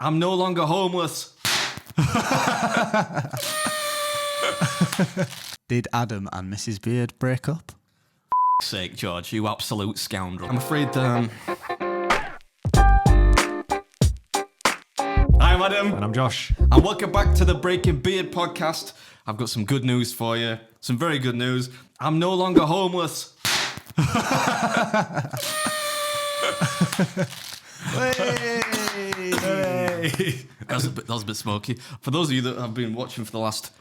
I'm no longer homeless. Did Adam and Mrs. Beard break up? Sake, George, you absolute scoundrel. I'm afraid, I'm Adam. And I'm Josh. And welcome back to the Breaking Beard podcast. I've got some good news for you. Some very good news. I'm no longer homeless. Hey! That was a bit smoky. For those of you that have been watching for the last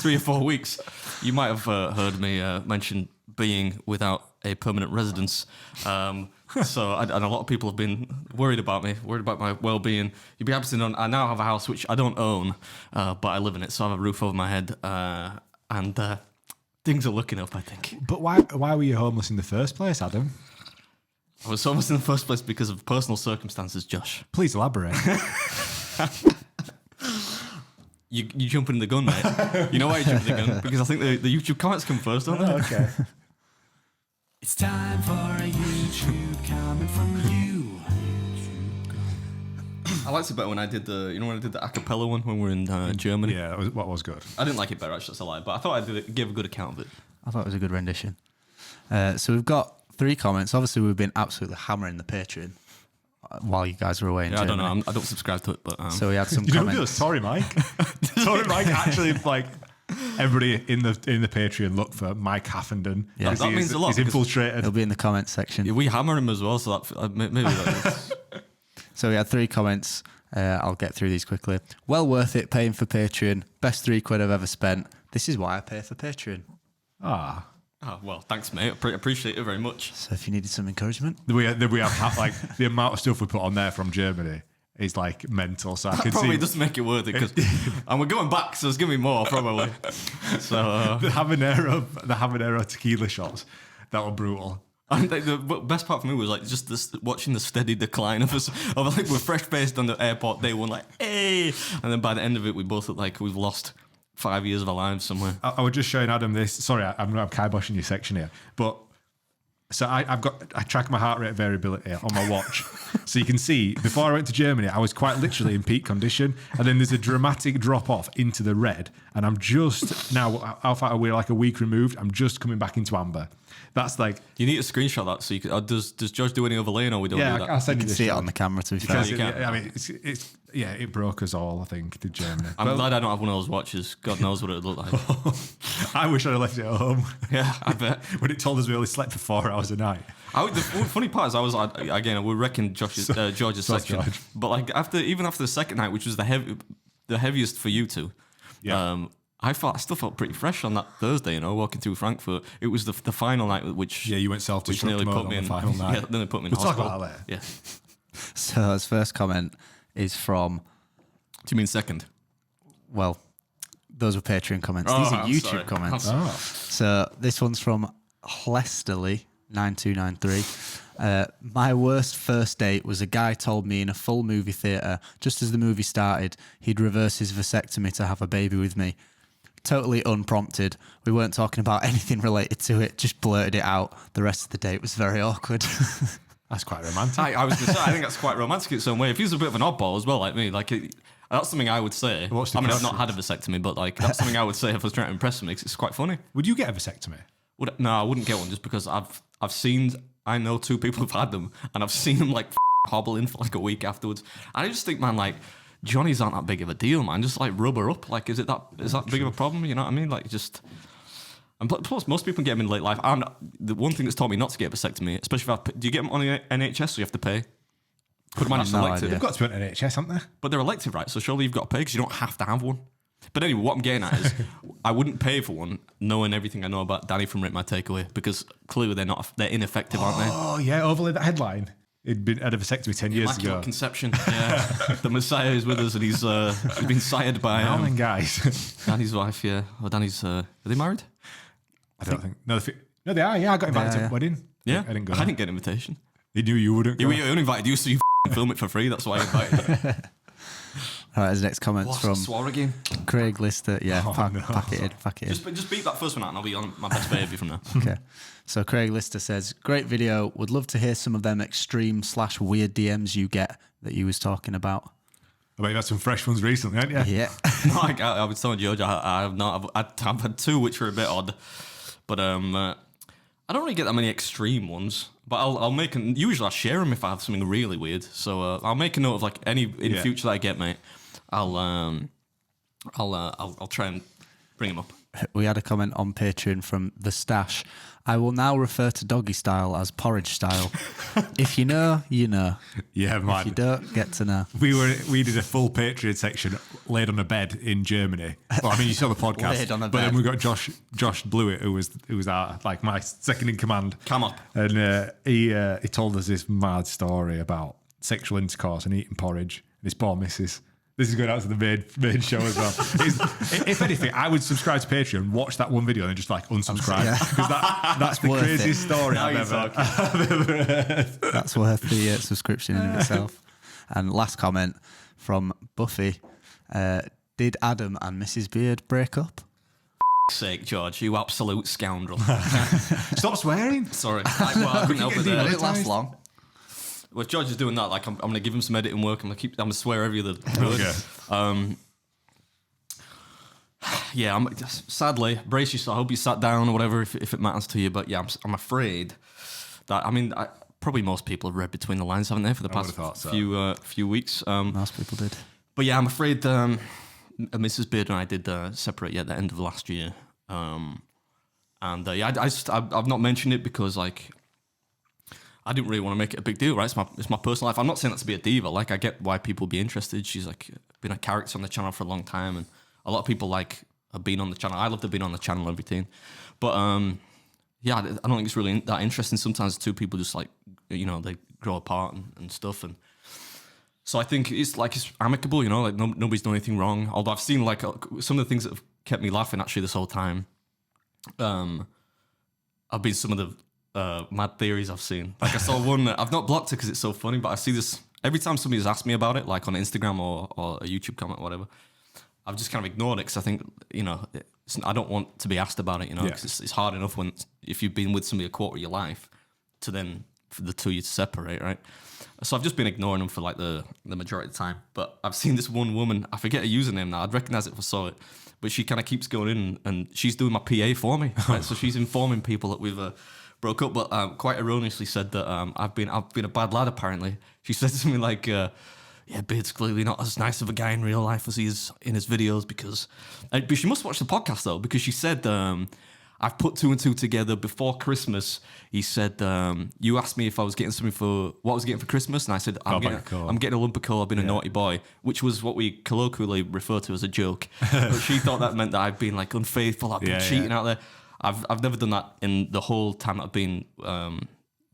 three or 4 weeks, you might have heard me mention being without a permanent residence. And a lot of people have been worried about my well-being. You'd be happy to know I now have a house which I don't own, but I live in it, so I have a roof over my head, and things are looking up, I think. But why were you homeless in the first place, Adam? I was homeless in the first place because of personal circumstances, Josh. Please elaborate. You jumping the gun, mate. You know why you're jumping the gun? Because I think the YouTube comments come first, don't they? Okay. It's time for a YouTube comment from you. I liked it better when I did the a cappella one when we were in Germany. Yeah, what was good. I didn't like it better, actually, that's a lie, but I thought I gave a good account of it. I thought it was a good rendition. So we've got 3 comments. Obviously, we've been absolutely hammering the Patreon while you guys were away in Germany. I don't know. I don't subscribe to it, but... So we had some You don't comments. do Sorry, Mike. Sorry, Mike. Actually, like everybody in the Patreon, look for Mike Haffenden. Yeah. That means a lot. He's infiltrated. It'll be in the comments section. Yeah, we hammer him as well, so that maybe that is... So we had 3 comments. I'll get through these quickly. Well worth it paying for Patreon. Best £3 I've ever spent. This is why I pay for Patreon. Ah. Oh, well, thanks, mate. I appreciate it very much. So if you needed some encouragement. We have like the amount of stuff we put on there from Germany is like mental. So I That can probably see doesn't make it worth it, and we're going back, so there's going to be more, probably. So the habanero tequila shots that were brutal. And the best part for me was like just this, watching the steady decline of us. Of like we're fresh faced on the airport day one, like hey, and then by the end of it, we both look like we've lost 5 years of our lives somewhere. I was just showing Adam this. Sorry, I'm kiboshing your section here, but so I track my heart rate variability on my watch, so you can see before I went to Germany, I was quite literally in peak condition, and then there's a dramatic drop off into the red, and I'm just now. We're like a week removed. I'm just coming back into amber. That's like You need to screenshot that so you can. Does George do any overlaying or we don't do that? I'll send You you can this see it shot. on the camera, to be fair. Because you can. I mean, it broke us all. I think to Germany. I'm glad I don't have one of those watches. God knows what it would look like. I wish I'd have left it at home. Yeah, I bet. When it told us we only slept for 4 hours a night. The funny part is I was again we're wrecking George's section, George. but like after the second night, which was the heaviest for you two, Yeah. I still felt pretty fresh on that Thursday. Walking through Frankfurt, it was the final night which Yeah, you went which nearly self-destruct put mode me on in the final night. Yeah, nearly put me in We'll talk hospital. about that later. Yeah. So his first comment is from, Do you mean second? well, those were Patreon comments. Oh, These are I'm YouTube sorry. comments. Oh. So this one's from Hlesterly9293. My worst first date was a guy told me in a full movie theatre, just as the movie started, he'd reverse his vasectomy to have a baby with me. Totally unprompted. We weren't talking about anything related to it, just blurted it out. The rest of the date was very awkward. That's quite romantic. I was going to say, I think that's quite romantic in its own way. If he was a bit of an oddball as well, like me, that's something I would say. What's the I mean, I've not preference? had a vasectomy, but like that's something I would say if I was trying to impress him. It's quite funny. Would you get a vasectomy? No, I wouldn't get one just because I know 2 people who've had them, and I've seen them like hobbling for like a week afterwards. I just think, man, like Johnny's aren't that big of a deal, man. Just like rub her up. Like, is that big of a problem? You know what I mean? Like, just. And plus, most people get them in late life. The one thing that's taught me not to get a vasectomy, especially do you get them on the NHS, so you have to pay? Put them on I've as no elective. idea. They've got to be on NHS, haven't they? But they're elective, right? So surely you've got to pay because you don't have to have one. But anyway, what I'm getting at is I wouldn't pay for one knowing everything I know about Danny from Rip My Takeaway, because clearly they're ineffective, aren't they? Oh, yeah, overlay that headline. He'd been had a vasectomy 10 years ago. Immaculate Conception. Yeah. The Messiah is with us and he's been sired by Come on, guys. Danny's wife, yeah. Or Danny's, are they married? I don't think. No, they are. Yeah, I got invited to Yeah. a wedding. Yeah. I didn't go. I didn't get an invitation. He knew you wouldn't. Yeah, Go. we only invited you so you film it for free. That's why I invited you. All right, his next comment's What's from the swore again? Craig Lister. Yeah, pack it in. Just beat that first one out and I'll be on my best behaviour from now. Okay. So Craig Lister says, great video. Would love to hear some of them extreme/weird DMs you get that you was talking about. I bet you've had some fresh ones recently, haven't you? Yeah. No, I was telling George, I've had two which were a bit odd, but I don't really get that many extreme ones. But I'll make usually I share them if I have something really weird. So I'll make a note of like any in future that I get, mate. I'll try and bring them up. We had a comment on Patreon from The Stash. I will now refer to doggy style as porridge style. If you know, you know. Yeah, man. If you don't, get to know. We did a full Patreon section laid on a bed in Germany. Well, I mean, you saw the podcast. Laid on a but then bed. we got Josh Blewett, who was our, like my second in command. Come up. And he told us this mad story about sexual intercourse and eating porridge. And his poor missus. This is going out to the main show as well. If anything, I would subscribe to Patreon, watch that one video, and then just like unsubscribe because that's the worth craziest story Now I've you're ever heard. That's worth the subscription in itself. And last comment from Buffy. Did Adam and Mrs. Beard break up? Sake, George, you absolute scoundrel. Stop swearing. Sorry. I couldn't help it there. Did it last long? Well, George is doing that. Like, I'm going to give him some editing work. I'm going to swear every other word. Okay. Yeah, sadly, brace yourself. I hope you sat down or whatever if it matters to you. But yeah, I'm afraid that, probably most people have read between the lines, haven't they, for the past few weeks. Most people did. But yeah, I'm afraid Mrs. Beard and I did separate at the end of last year. And yeah, I've not mentioned it because, like, I didn't really want to make it a big deal, right? It's my personal life. I'm not saying that to be a diva. Like, I get why people be interested. She's like been a character on the channel for a long time, and a lot of people like have been on the channel. I love to have been on the channel and everything, but yeah, I don't think it's really that interesting. Sometimes two people just like they grow apart and stuff, and so I think it's amicable, like nobody's done anything wrong. Although I've seen like some of the things that have kept me laughing actually this whole time. Have been some of the mad theories I've seen. Like I saw one, I've not blocked it because it's so funny, but I see this every time somebody's asked me about it, like on Instagram or a YouTube comment or whatever. I've just kind of ignored it because I think, I don't want to be asked about it, because it's hard enough if you've been with somebody a quarter of your life to then for the two of you to separate, right? So I've just been ignoring them for like the majority of the time. But I've seen this one woman, I forget her username now, I'd recognize it if I saw it, but she kind of keeps going in and she's doing my PA for me. Right? So she's informing people that we've broke up, but quite erroneously said that I've been a bad lad. Apparently, she said something like, "Yeah, Beard's clearly not as nice of a guy in real life as he is in his videos." Because, but she must watch the podcast though, because she said, "I've put two and two together before Christmas." He said, "You asked me if I was getting something for what I was getting for Christmas, and I said I'm getting a lump of coal. I've been a naughty boy," which was what we colloquially refer to as a joke. But she thought that meant that I've been like unfaithful, I've been cheating out there. I've never done that in the whole time I've been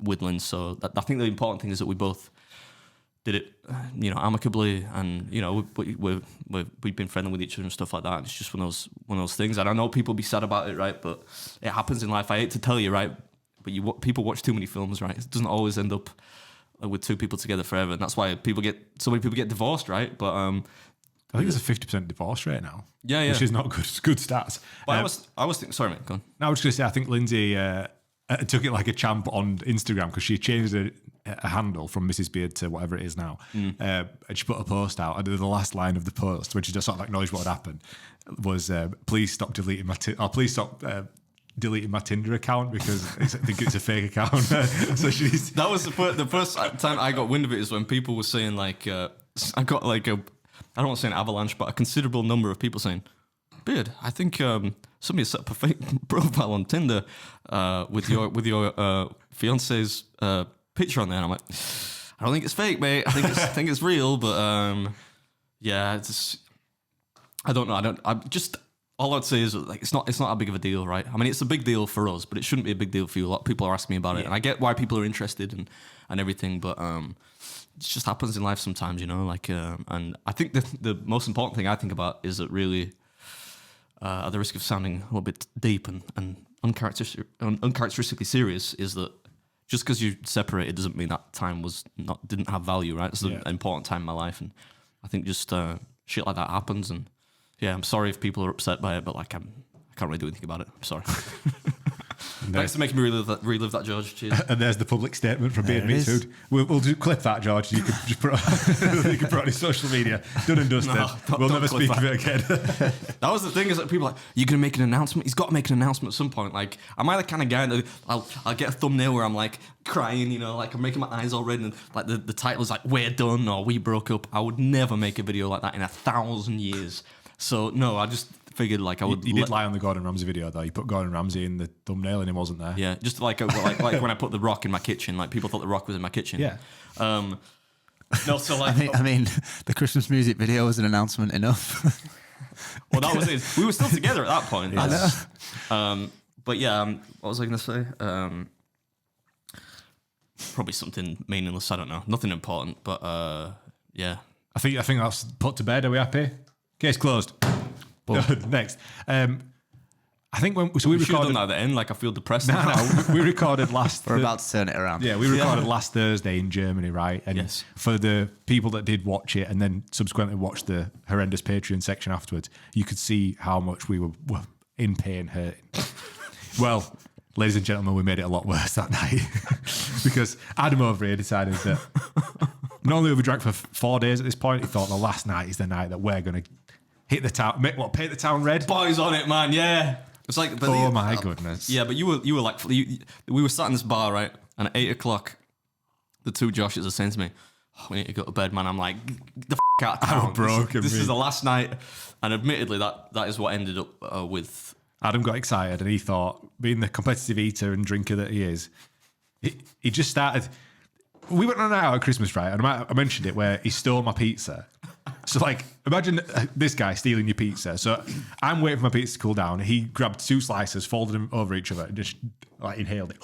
with Lynn. So I think the important thing is that we both did it, amicably, and we've been friendly with each other and stuff like that. It's just one of those things. And I know people be sad about it, right? But it happens in life. I hate to tell you, right? But people watch too many films, right? It doesn't always end up with two people together forever, and that's why so many people get divorced, right? But I think there's a 50% divorce rate now. Yeah. Which is not good. It's good stats. But I was thinking, sorry, mate, go on. No, I was just going to say, I think Lindsay took it like a champ on Instagram because she changed a handle from Mrs. Beard to whatever it is now. And she put a post out, and the last line of the post, when she just sort of acknowledged what had happened, was, please stop deleting my Tinder account because I think it's a fake account. So that was the first time I got wind of it is when people were saying like, I got like I don't want to say an avalanche, but a considerable number of people saying, "Beard, I think somebody set up a fake profile on Tinder with your fiance's picture on there." And I'm like, "I don't think it's fake, mate. I think it's real." But yeah, I don't know. All I'd say is like it's not that big of a deal, right? I mean, it's a big deal for us, but it shouldn't be a big deal for you. A lot of people are asking me about it, and I get why people are interested and everything, but it just happens in life sometimes, like, and I think the most important thing I think about is that really, at the risk of sounding a little bit deep and uncharacteristically serious, is that just because you separated doesn't mean that time didn't have value, right? It's an important time in my life, and I think just shit like that happens. And yeah, I'm sorry if people are upset by it, but like I can't really do anything about it. I'm sorry. Thanks for making me relive that, George. Cheers. And there's the public statement from Beard There it Meets is. Food. We'll clip that, George. You can just put you can put it on his social media. Done and dusted. We'll don't never clip speak of it again. That was the thing, is that people are like, you're going to make an announcement? He's got to make an announcement at some point. Like, am I the kind of guy that I'll get a thumbnail where I'm like crying, you know, like I'm making my eyes all red and like the title is like, we're done or we broke up. I would never make a video like that in 1,000 years. So no, I just figured like I would. You did lie on the Gordon Ramsay video though. You put Gordon Ramsay in the thumbnail and he wasn't there. Yeah, just like when I put The Rock in my kitchen, like people thought The Rock was in my kitchen. Yeah. No, so like, I mean, the Christmas music video was an announcement enough. well, that was it. We were still together at that point. I know. But yeah, what was I going to say? Probably something meaningless. I don't know. Nothing important. But yeah. I think that's put to bed. Are we happy? Case closed. Next. I think we We should have recorded. done that at the end. Like I feel depressed. No, we recorded last. We're about to turn it around. Yeah, we recorded last Thursday in Germany, right? And Yes. for the people that did watch it and then subsequently watched the horrendous Patreon section afterwards, you could see how much we were in pain, hurting. Well, ladies and gentlemen, we made it a lot worse that night because Adam over here decided that not only have we drank for 4 days at this point, he thought the last night is the night that we're going to hit the town, paint the town red. Boys on it, man. Yeah. It's like, but Oh my goodness. Yeah, but you were like, we were sat in this bar, right? And at 8 o'clock, the two Joshes are saying to me, oh, we need to go to bed, man. I'm like, get the out of town. broken, This me. is the last night. And admittedly, that is what ended up with. Adam got excited and he thought, being the competitive eater and drinker that he is, he just started. We went on a night out at Christmas, right? And I mentioned it where he stole my pizza. So, like, imagine this guy stealing your pizza. So, I'm waiting for my pizza to cool down. He grabbed 2 slices, folded them over each other, and just like inhaled it.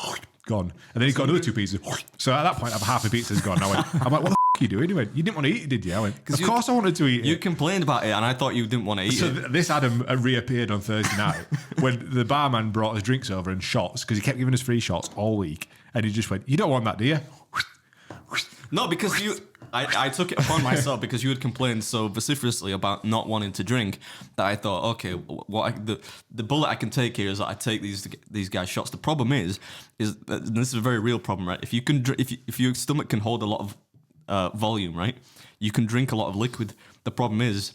Gone. And then he's got another 2 pieces. So, at that point, half the pizza's gone. I'm like, what the are you doing? He went, you didn't want to eat it, did you? I went, of course I wanted to eat it. You complained about it, and I thought you didn't want to eat So it. this Adam reappeared on Thursday night when the barman brought us drinks over and shots because he kept giving us free shots all week. And he just went, you don't want that, do you? No, because I took it upon myself because you had complained so vociferously about not wanting to drink that I thought, okay, the bullet I can take here is that I take these guys shots. The problem is that this is a very real problem, right? If you can, if your stomach can hold a lot of volume, right, you can drink a lot of liquid. The problem is,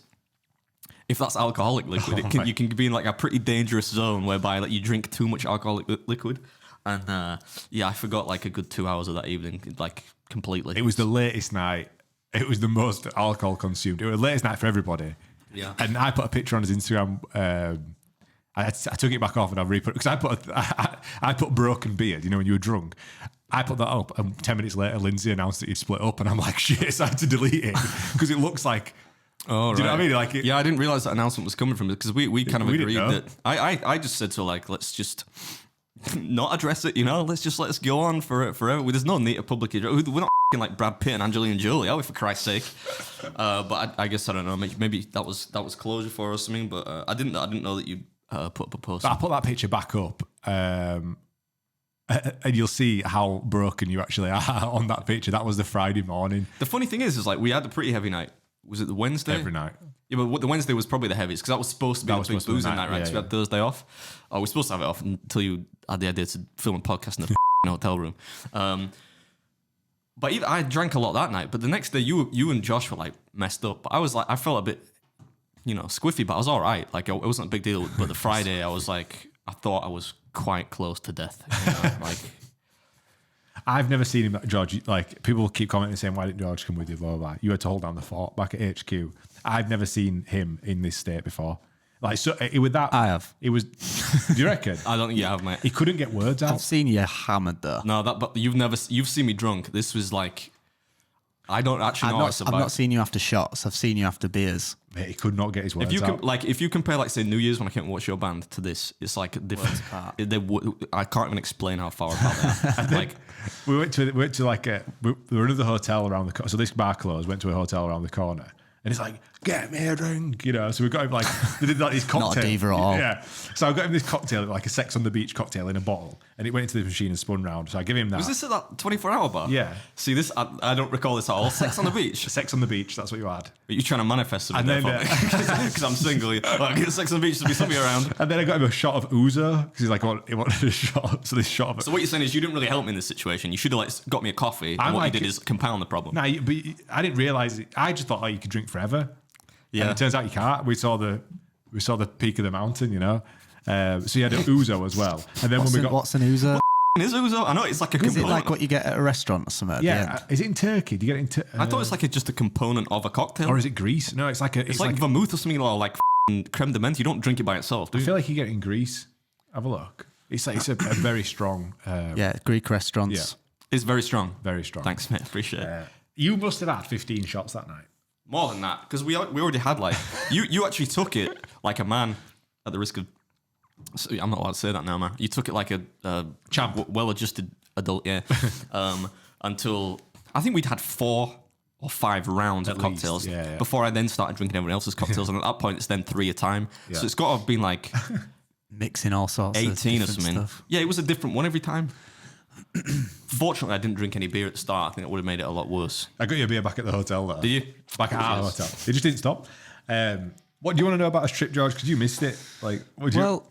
if that's alcoholic liquid, you can be in like a pretty dangerous zone whereby like you drink too much alcoholic liquid. And yeah, I forgot like a good 2 hours of that evening, like completely. It was the latest night. It was the most alcohol consumed. It was the latest night for everybody. Yeah. And I put a picture on his Instagram. I took it back off and I re-put because I put broken beard. You know when you were drunk. I put that up, and 10 minutes later, Lindsay announced that he'd split up, and I'm like, shit, so I had to delete it because it looks like. Oh, do you know what I mean? Like, yeah, I didn't realize that announcement was coming from it because we kind of We didn't agreed know. that I just said to her, like, let's just not address it, you know, let's go on forever. There's no need to publicly. We're not f***ing like Brad Pitt and Angelina Jolie, are we, for Christ's sake? But I guess I don't know. Maybe that was closure for us or something. But I didn't know that you put up a post. I put that picture back up, and you'll see how broken you actually are on that picture. That was the Friday morning. The funny thing is like we had a pretty heavy night. Was it the Wednesday? Every night. Yeah, but the Wednesday was probably the heaviest because that was supposed to be That the was big supposed to be boozing the night, night, right? yeah, So we had Thursday off. Oh, we're supposed to have it off until you had the idea to film a podcast in the hotel room. But I drank a lot that night. But the next day, you and Josh were like messed up. But I felt a bit, squiffy, but I was all right. Like it wasn't a big deal. But the Friday, I was like, I thought I was quite close to death. Like. I've never seen him, George. Like people keep commenting saying, "Why didn't George come with you?" Blah blah blah. You had to hold down the fort back at HQ. I've never seen him in this state before. Like so, with that, I have. It was. Do you reckon? I don't think you have, mate. He couldn't get words out. I've seen you hammered though. No, but you've seen me drunk. This was like, I don't actually know. I've not seen you after shots. I've seen you after beers. Mate, he could not get his words If you out. if you compare like say New Year's when I came and watched your band to this, it's like a different. I can't even explain how far apart they are. Like we went to like we were in the hotel around the corner. So this bar closed. Went to a hotel around the corner, And it's like, get me a drink, you know. So we got him like, they did like this cocktail. Not a diva at all. Yeah. So I got him this cocktail, like a Sex on the Beach cocktail in a bottle. And it went into the machine and spun round. So I give him that. Was this at that 24-hour bar? Yeah. See, this I don't recall this at all. Sex on the beach. Sex on the Beach, that's what you had. But you're trying to manifest something And there then, for me. Because I'm single. Like, Sex on the beach to be somebody around. And then I got him a shot of Ouzo because he's like, he wanted a shot. So this shot of it. So what you're saying is you didn't really help me in this situation. You should have like got me a coffee. And what you did is compound the problem. Nah, but I didn't realise it. I just thought, you could drink forever. Yeah. And it turns out you can't. We saw the peak of the mountain, you know. So you had an Ouzo as well. And then What's an Ouzo? Is Ouzo? I know it's like a Is component. it like what you get at a restaurant or something? At the end? is it in Turkey? Do you get it in Turkey? I thought it's like just a component of a cocktail. Or is it Greece? No, it's like it's like vermouth or something, or like creme de menthe. You don't drink it by itself, do I you? feel like you get it in Greece. Have a look. It's a very strong. Yeah, Greek restaurants. Yeah. It's very strong. Very strong. Thanks, mate. Appreciate it. You must have had 15 shots that night. More than that, because we already had like you actually took it like a man at the risk of. I'm not allowed to say that now, man. You took it like a Champ. well-adjusted adult, yeah. Until I think we'd had 4 or 5 rounds of cocktails before I then started drinking everyone else's cocktails, and at that point it's then 3 a time. Yeah. So it's got to have been like Mixing all sorts 18 of different or something. stuff. Yeah, it was a different one every time. Fortunately, I didn't drink any beer at the start. I think it would have made it a lot worse. I got your beer back at the hotel, though. Did you? Back at our hotel. It just didn't stop. What do you want to know about this trip, George? Because you missed it. Like, Well,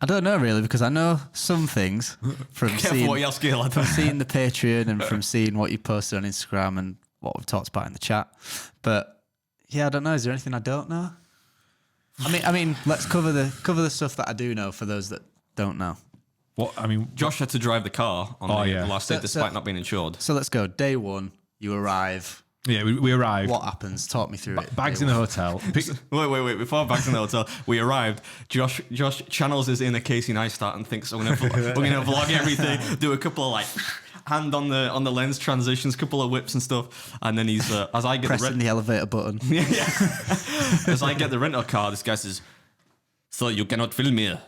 I don't know really, because I know some things from Careful what you ask here, lad. from seeing the Patreon and from seeing what you posted on Instagram and what we've talked about in the chat. But yeah, I don't know. Is there anything I don't know? I mean, let's cover the stuff that I do know for those that don't know. What? I mean, Josh had to drive the car on the last day So- despite not being insured. So let's go. Day 1, you arrive. yeah, we arrived. What happens? Talk me through it. Bags Day in the one. hotel. Wait. Before back in the hotel, we arrived. Josh channels his inner Casey Neistat and thinks we're gonna vlog everything. Do a couple of like hand on the lens transitions, couple of whips and stuff, and then he's as I get Pressing the elevator button. yeah. As I get the rental car, this guy says, "So you cannot film here.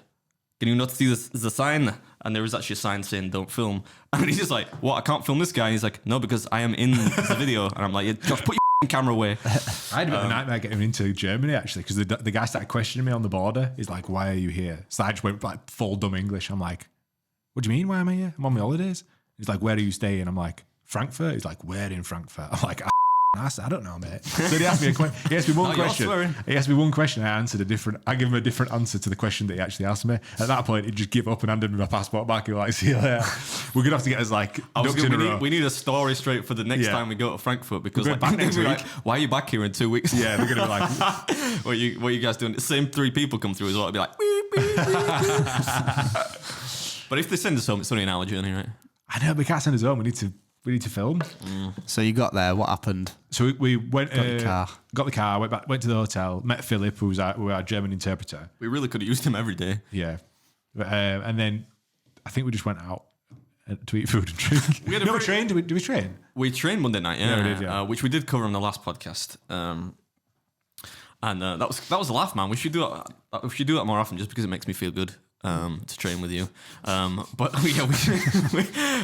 Can you not see the sign?" And there was actually a sign saying "Don't film." And he's just like, "What? I can't film this guy." And he's like, "No, because I am in the video." And I'm like, yeah, "Josh, put your camera away." I had a bit of a nightmare getting into Germany, actually, because the guy started questioning me on the border. He's like, "Why are you here?" So I just went like full dumb English. I'm like, "What do you mean, why am I here? I'm on my holidays." He's like, "Where are you staying?" I'm like, "Frankfurt." He's like, "Where in Frankfurt?" I'm like, I don't know, mate. So he asked me one question. He asked me one question. I answered a different. I gave him a different answer to the question that he actually asked me. At that point, he just give up and handed me my passport back. He was like, "See you later." We're gonna have to get us like ducks in a row. We need a story straight for the next time we go to Frankfurt, because We're going back next like, week. why are you back here in 2 weeks? Yeah, we're gonna be like, what are you guys doing? The same 3 people come through as well. It'd be like, beep, beep, beep. But if they send us home, it's only an hour journey, right? I know, we can't send us home. We need to film. So you got there. What happened? So we went. Got the car. Went to the hotel. Met Philip, who was our German interpreter. We really could have used him every day. Yeah, and then I think we just went out to eat food and drink. We had we trained. Did we train? We trained Monday night, Yeah, we did, yeah. which we did cover on the last podcast. And that was a laugh, man. We should do that. We should do that more often, just because it makes me feel good to train with you. But yeah,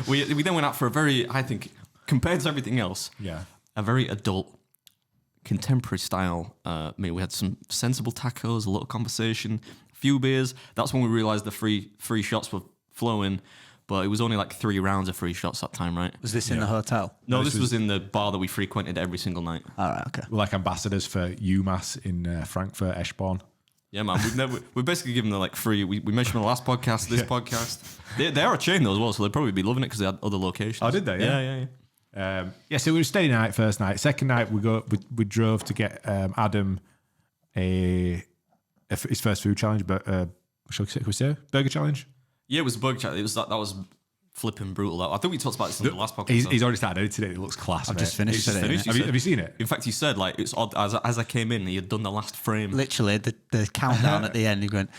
we then went out for a very, I think, compared to everything else, a very adult, contemporary style meal. We had some sensible tacos, a little conversation, a few beers. That's when we realised the free shots were flowing. But it was only like 3 rounds of free shots that time, right? Was this in the hotel? No, this was in the bar that we frequented every single night. All right, okay. We're like ambassadors for UMass in Frankfurt, Eschborn. Yeah, man. We've basically given them like free. We mentioned on the last podcast, this podcast. They are a chain though as well, so they'd probably be loving it because they had other locations. Oh, did they? Yeah. So we were steady night first night. Second night we drove to get Adam his first food challenge, but shall we say burger challenge? Yeah, it was a bug chat. It was that was flipping brutal. I think we talked about this in the last podcast. He's already started editing it. It looks class. I've just finished it. Have you seen it? In fact, he said like it's odd as I came in, he had done the last frame. Literally, the countdown at the end. He went,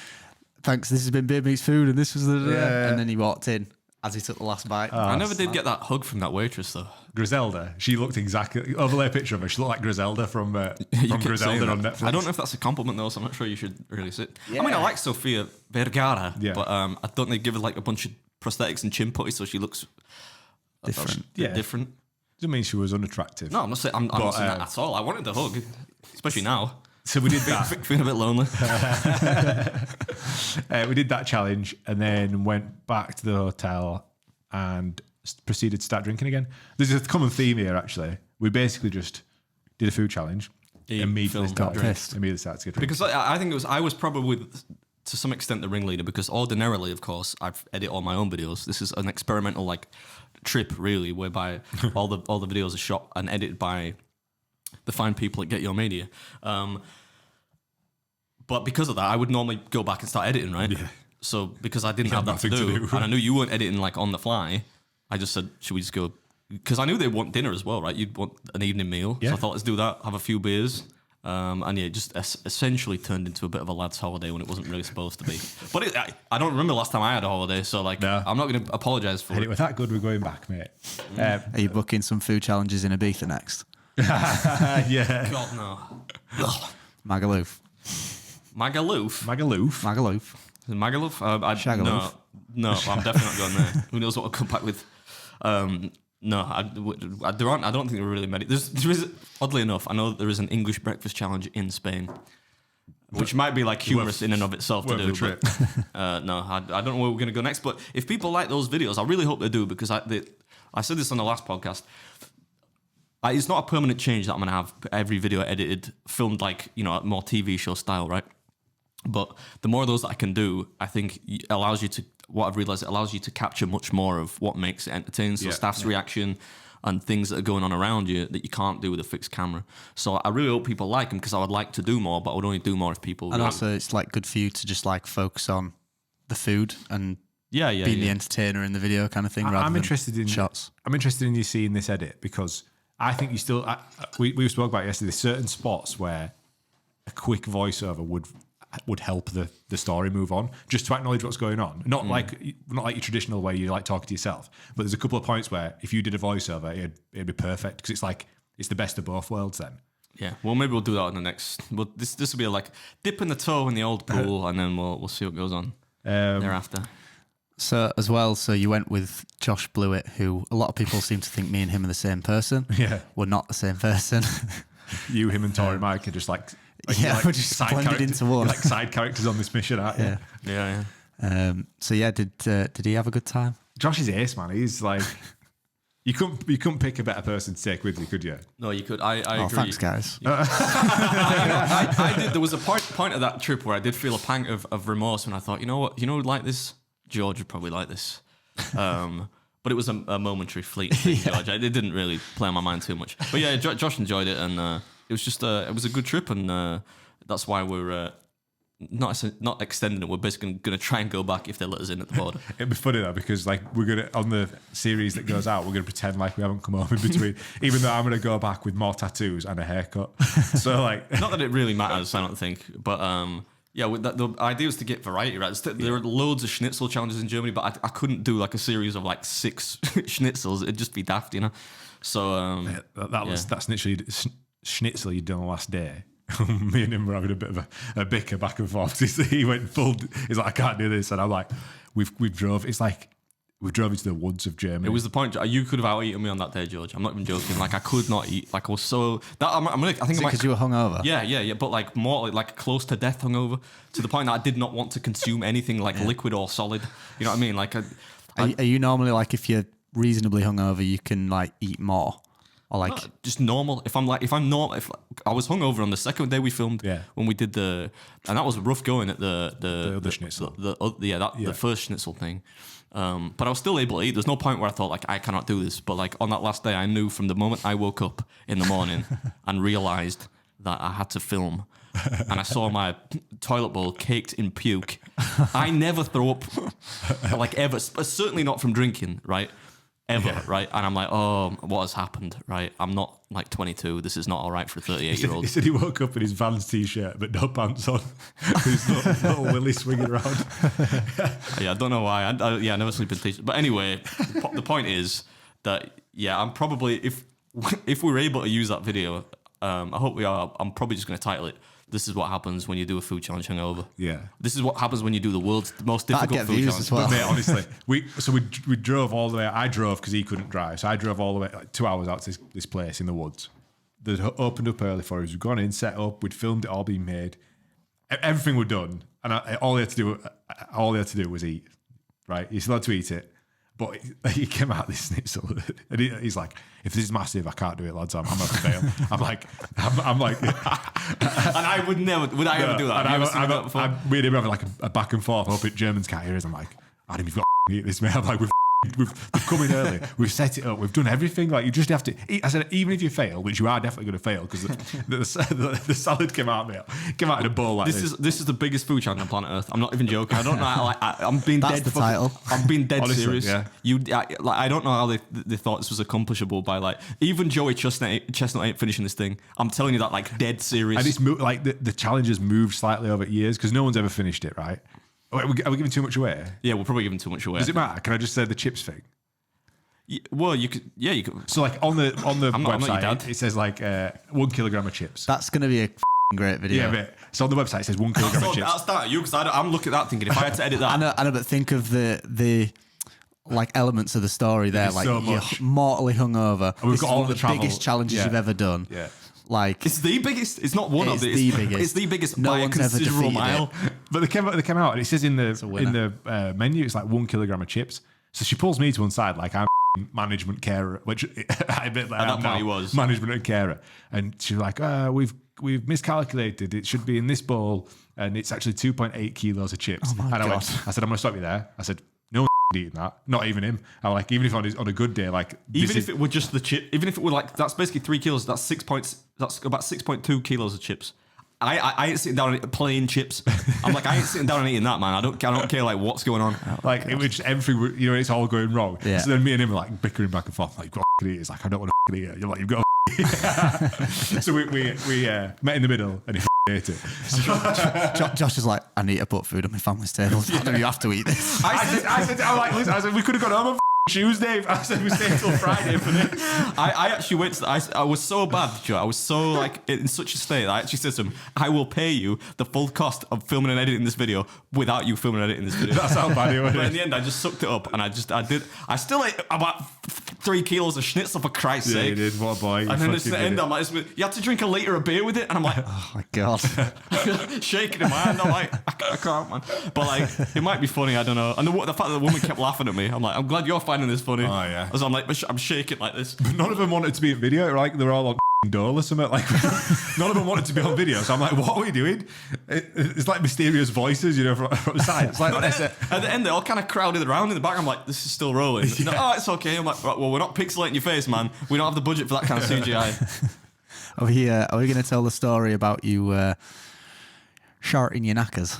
"Thanks, this has been Beer Meets Food," and this was the. And then he walked in as he took the last bite. I never did get that hug from that waitress though. Griselda. She looked exactly. Overlay a picture of her. She looked like Griselda from Griselda on Netflix. I don't know if that's a compliment though, so I'm not sure you should really say it. Yeah. I mean, I like Sofia Vergara, Yeah. but I don't think they give her like a bunch of prosthetics and chin putty, so she looks Different. Yeah. different. Doesn't mean she was unattractive. No, I'm not saying that at all. I wanted the hug, especially now. So we did that. Feeling a bit lonely. We did that challenge and then went back to the hotel and proceeded to start drinking again. There's a common theme here, actually. We basically just did a food challenge. Immediately started to get drunk. Because I think I was probably, to some extent, the ringleader, because ordinarily, of course, I edit all my own videos. This is an experimental like trip, really, whereby all the videos are shot and edited by the fine people at Get Your Media. But because of that, I would normally go back and start editing, right? Yeah. So because I didn't have that to do, and I knew you weren't editing like on the fly, I just said, should we just go? Because I knew they'd want dinner as well, right? You'd want an evening meal. Yeah. So I thought, let's do that, have a few beers. And yeah, it just essentially turned into a bit of a lad's holiday when it wasn't really supposed to be. But I don't remember last time I had a holiday, so like, no. I'm not going to apologise for it. It was that good, we're going back, mate. Are you booking some food challenges in Ibiza next? Yeah. God, no. Magaluf. Magaluf? Magaluf. Magaluf. Magaluf? Shagaluf. No, I'm definitely not going there. Who knows what I'll come back with. No, I don't think there are really many. There is, oddly enough, I know that there is an English breakfast challenge in Spain, which might be like humorous in and of itself to do. But, no, I don't know where we're going to go next. But if people like those videos, I really hope they do, because I said this on the last podcast. It's not a permanent change that I'm going to have every video edited, filmed like, more TV show style, right? But the more of those that I can do, I think it allows you to, what I've realised, it allows you to capture much more of what makes it entertaining. So staff's reaction and things that are going on around you that you can't do with a fixed camera. So I really hope people like them, because I would like to do more, but I would only do more if people... And also it's like good for you to just like focus on the food and being the entertainer in the video kind of thing, rather than shots. I'm interested in you seeing this edit, because I think you still... we spoke about it yesterday, certain spots where a quick voiceover would help the story move on, just to acknowledge what's going on. Not like your traditional way you like talking to yourself, but there's a couple of points where if you did a voiceover, it'd be perfect, because it's like it's the best of both worlds then. Yeah, well, maybe we'll do that in the next. Well, this will be like dipping the toe in the old pool, and then we'll see what goes on thereafter. So as well, you went with Josh Blewett, who a lot of people seem to think me and him are the same person. Yeah, we're not the same person. You, him, and Tori Mike are just like. We're just blended into one. Like side characters on this mission, aren't you? Yeah. So yeah, did he have a good time? Josh is ace, man. He's like, you couldn't pick a better person to take with you, could you? No, you could. I agree. Thanks, guys. I did. There was a point of that trip where I did feel a pang of remorse, and I thought, you know what, like this, George would probably like this. But it was a momentary fleeting thing, George. It didn't really play on my mind too much. But yeah, Josh enjoyed it, and it was just it was a good trip, and that's why we're not extending it. We're basically going to try and go back if they let us in at the border. It'd be funny though, because like we're gonna, on the series that goes out, we're gonna pretend like we haven't come home in between, even though I'm gonna go back with more tattoos and a haircut. So like, not that it really matters, I don't think, but yeah, the idea was to get variety, right? There are loads of schnitzel challenges in Germany, but I couldn't do like a series of like 6 schnitzels. It'd just be daft, So that's literally schnitzel you'd done the last day. Me and him were having a bit of a bicker back and forth. He went full. He's like, I can't do this, and I'm like, we've drove. It's like we drove into the woods of Germany. It was the point. You could have out-eaten me on that day, George. I'm not even joking. Like I could not eat. Like I was so that I think because you were hungover. Yeah. But like more like close to death hungover, to the point that I did not want to consume anything like liquid or solid. You know what I mean? Like, are you normally like, if you're reasonably hungover, you can like eat more? Or like just normal. If I was hungover on the second day we filmed, when we did and that was rough going at the other schnitzel. The first schnitzel thing. But I was still able to eat. There's no point where I thought like I cannot do this. But like on that last day, I knew from the moment I woke up in the morning and realised that I had to film, and I saw my toilet bowl caked in puke. I never throw up like ever, certainly not from drinking, right? Ever, right? And I'm like, oh, what has happened, right? I'm not like 22. This is not all right for a 38-year-old. He said he woke up in his Vans t-shirt, but no pants on. His little willy swinging around. Yeah, I don't know why. I never sleep in t-shirts. But anyway, the point is that, I'm probably, if we're able to use that video, I hope we are, I'm probably just going to title it, this is what happens when you do a food challenge hungover. Yeah. This is what happens when you do the world's most That'd difficult get food views challenge. as well. But mate, honestly, we drove all the way. I drove because he couldn't drive, so I drove all the way like 2 hours out to this place in the woods. They'd opened up early for us. We'd gone in, set up. We'd filmed it all being made. Everything we'd done, and all he had to do was eat. Right, he's allowed to eat it, but he came out this schnitzel, and he's like, "If this is massive, I can't do it, lads. I'm gonna fail." I'm like, And I would never, would I ever do that? And Have you ever seen that before? me and him having like a back and forth. I hope it Germans can't hear us. I'm like, Adam, you've got to eat this, mate. I'm like, we've come in early. We've set it up. We've done everything. Like, you just have to eat. I said, even if you fail, which you are definitely going to fail, because the salad came out, mate. Came out in a bowl like this. This is the biggest food challenge on planet Earth. I'm not even joking. I don't know. I'm being That's dead. the title. I'm being dead Honestly, serious. yeah. I don't know how they thought this was accomplishable by like even Joey Chestnut ain't finishing this thing. I'm telling you that like dead serious. And it's like the challenge has moved slightly over years because no one's ever finished it, right? Are we giving too much away? Yeah, we're probably giving too much away. Does it matter? Can I just say the chips thing? Well, you could. Yeah, you could. So like on the I'm not your website, dad. it says like 1 kilogram of chips. That's going to be a great video. Yeah, mate. So on the website it says 1 kilogram of chips. I'll start at you because I'm looking at that thinking if I had to edit that. I know, but think of the like elements of the story there. There's Like so you're much. mortally hungover. And we've This got is all one the of the travel. biggest challenges Yeah. you've ever done. Yeah. Like It's the biggest. It's not one It's of the biggest. It's the biggest No by a one's ever considerable defeated mile. But they came out and it says in a winner. the menu it's like 1 kilogram of chips. So she pulls me to one side like I'm management carer, which I admit that At I that am point he now, was. management and carer. And she's like, we've miscalculated. It should be in this bowl, and it's actually 2.8 kilos of chips. Oh my and God. I said, I'm going to stop you there. I said, no one's eating that, not even him. I'm like, even if on a good day, like Even if it were just the chip, even if it were like that's basically 3 kilos. That's 6 points. That's about 6.2 kilos of chips. I ain't sitting down and eating plain chips. I'm like I ain't sitting down and eating that, man. I don't care like what's going on. like it was just everything, it's all going wrong. Yeah. So then me and him are like bickering back and forth, like, you've got to eat it. It's like, I don't want to eat it. You're like, you've got to eat it. So we met in the middle and he ate it. Josh is like, I need to put food on my family's table. Adam, you have to eat this. I said, we could have gone home on Tuesday. I said, we stay till Friday for this. I actually went to I was so bad, Joe. I was so like in such a state that I actually said to him, I will pay you the full cost of filming and editing this video without you filming and editing this video. That's how bad it was. But in the end, I just sucked it up and I still ate about 3 kilos of schnitzel for Christ's Yeah, sake. you did. What a boy. And then at the end, I'm like, you have to drink a litre of beer with it. And I'm like, Oh my God. shaking in my hand. I'm like, I can't, man. But like, it might be funny. I don't know. And the fact that the woman kept laughing at me, I'm like, I'm glad you're finding this funny. Oh, yeah. As I'm like, I'm shaking like this. But none of them wanted to be in video. Like they're all on dole or something. Like none of them wanted to be on video. So I'm like, what are we doing? It's like mysterious voices, from the side. It's like At the end, they all kind of crowded around in the back. I'm like, this is still rolling. Yeah. Oh, it's okay. I'm like, well, we're not pixelating your face, man. We don't have the budget for that kind of CGI. Are we going to tell the story about you sharting your knackers?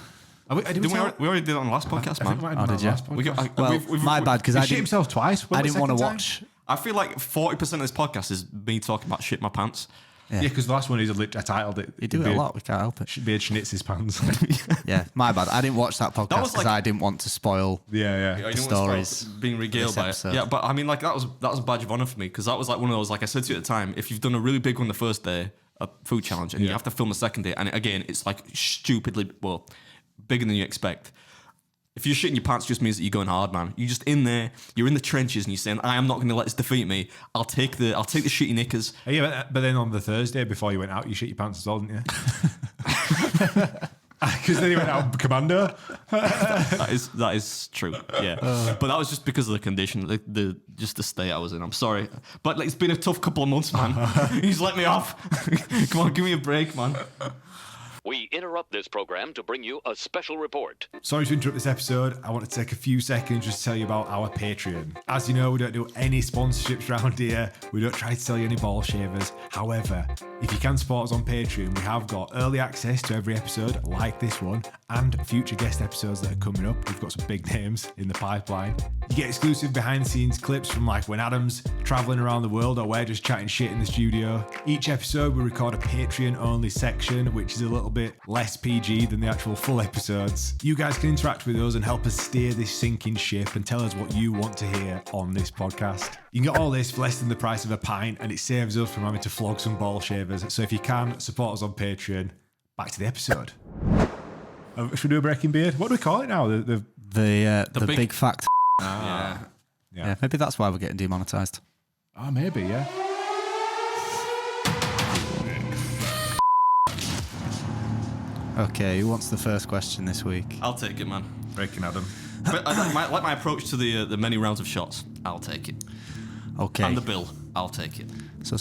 We already did it on the last podcast, man. Oh, did you? We got, Well, my bad, because He I shit didn't, himself twice. I didn't want to watch. I feel like 40% of this podcast is me talking about shit my pants. Yeah, because the last one I titled it. You do it a lot. We can't help it. Should be a schnitz's pants. Yeah, my bad. I didn't watch that podcast was because like- I didn't want to spoil. Yeah. You don't want to stories start being regaled this by it. episode. Yeah, but I mean, like that was a badge of honor for me because that was like one of those. Like I said to you at the time, if you've done a really big one the first day, a food challenge, and you Yeah. have to film the second day, and again, it's like stupidly bigger than you expect. If you're shitting your pants, just means that you're going hard, man. You're just in there. You're in the trenches, and you're saying, "I am not going to let this defeat me. I'll take the shitty knickers." Yeah, but then on the Thursday before you went out, you shit your pants as well, didn't you? Because then you went out commando. That is true. Yeah, but that was just because of the condition, the state I was in. I'm sorry, but like, it's been a tough couple of months, man. He's let me off. Come on, give me a break, man. We interrupt this program to bring you a special report. Sorry to interrupt this episode. I want to take a few seconds just to tell you about our Patreon. As you know, we don't do any sponsorships around here. We don't try to sell you any ball shavers. However, if you can support us on Patreon, we have got early access to every episode, like this one, and future guest episodes that are coming up. We've got some big names in the pipeline. You get exclusive behind-the-scenes clips from like when Adam's traveling around the world or we're just chatting shit in the studio. Each episode, we record a Patreon-only section, which is a little bit less PG than the actual full episodes. You guys can interact with us and help us steer this sinking ship and tell us what you want to hear on this podcast. You can get all this for less than the price of a pint, and it saves us from having to flog some ball shavers. So if you can, support us on Patreon. back to the episode. Should we do a breaking beard? What do we call it now? The big fact. Yeah. Yeah, maybe that's why we're getting demonetized. Oh, maybe, yeah. Okay, who wants the first question this week? I'll take it, man. Breaking Adam. But like my approach to the many rounds of shots. I'll take it. Okay. And the bill. I'll take it. So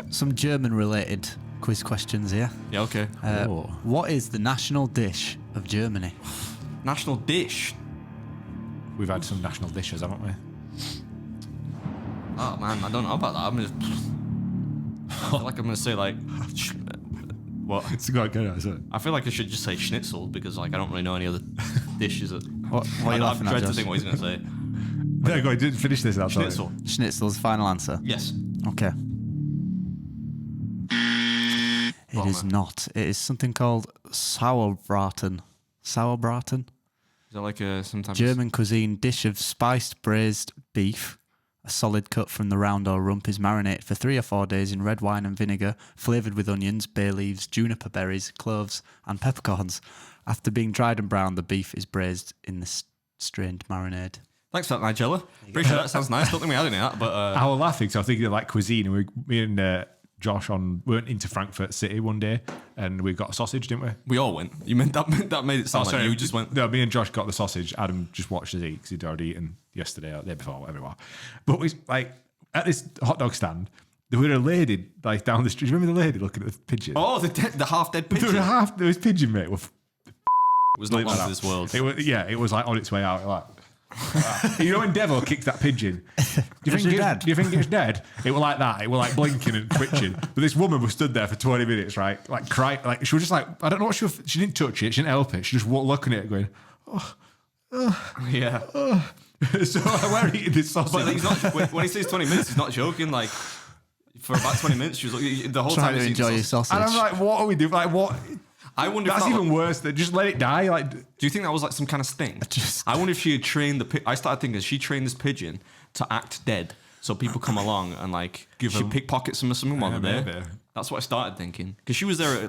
some German-related quiz questions here. Yeah, okay. What is the national dish of Germany? National dish. We've had some national dishes, haven't we? Oh man, I don't know about that. I feel like I'm gonna say like what? It's got good, isn't it? I feel like I should just say schnitzel because like I don't really know any other dishes. What are you laughing I at, dread to Josh? think what he's gonna say. No, go on, didn't finish this. Schnitzel. Schnitzel's final answer. Yes. Okay. It is not. It is something called Sauerbraten. Sauerbraten? Is that like a sometimes German cuisine dish of spiced braised beef. A solid cut from the round or rump is marinated for 3 or 4 days in red wine and vinegar, flavoured with onions, bay leaves, juniper berries, cloves, and peppercorns. After being dried and browned, the beef is braised in the strained marinade. Thanks for that, Nigella. Pretty sure that sounds nice. Don't think we had any of that, but I was laughing because I was thinking of like cuisine, and me and Josh went into Frankfurt City one day, and we got a sausage, didn't we? we all went. You meant that made it sound like you just went. No, me and Josh got the sausage. Adam just watched us eat because he'd already eaten yesterday or the day before, whatever it was. But we like at this hot dog stand, there was a lady like down the street. Do you remember the lady looking at the pigeon? Oh, the half dead pigeon. There was pigeon, mate. It was not long to this world. It was like on its way out. Like, you know when Devil kicks that pigeon? Do you think it's dead? It was like that. It was like blinking and twitching. But this woman was stood there for 20 minutes, right? Like crying. Like she was just like, I don't know what she didn't touch it. She didn't help it. She just looking at it going, Yeah. so we're eating this sausage. But he's not, when he says 20 minutes, he's not joking. Like, for about 20 minutes, she was like, the whole Trying time to he's eating enjoy your sausage. And I'm like, what are we doing? Like, what? I wonder That's if that even worse than just let it die. Like, do you think that was like some kind of sting? I wonder if she had trained I started thinking she trained this pigeon to act dead, so people come along and like she pickpockets them or something while they're there. maybe. That's what I started thinking because she was there at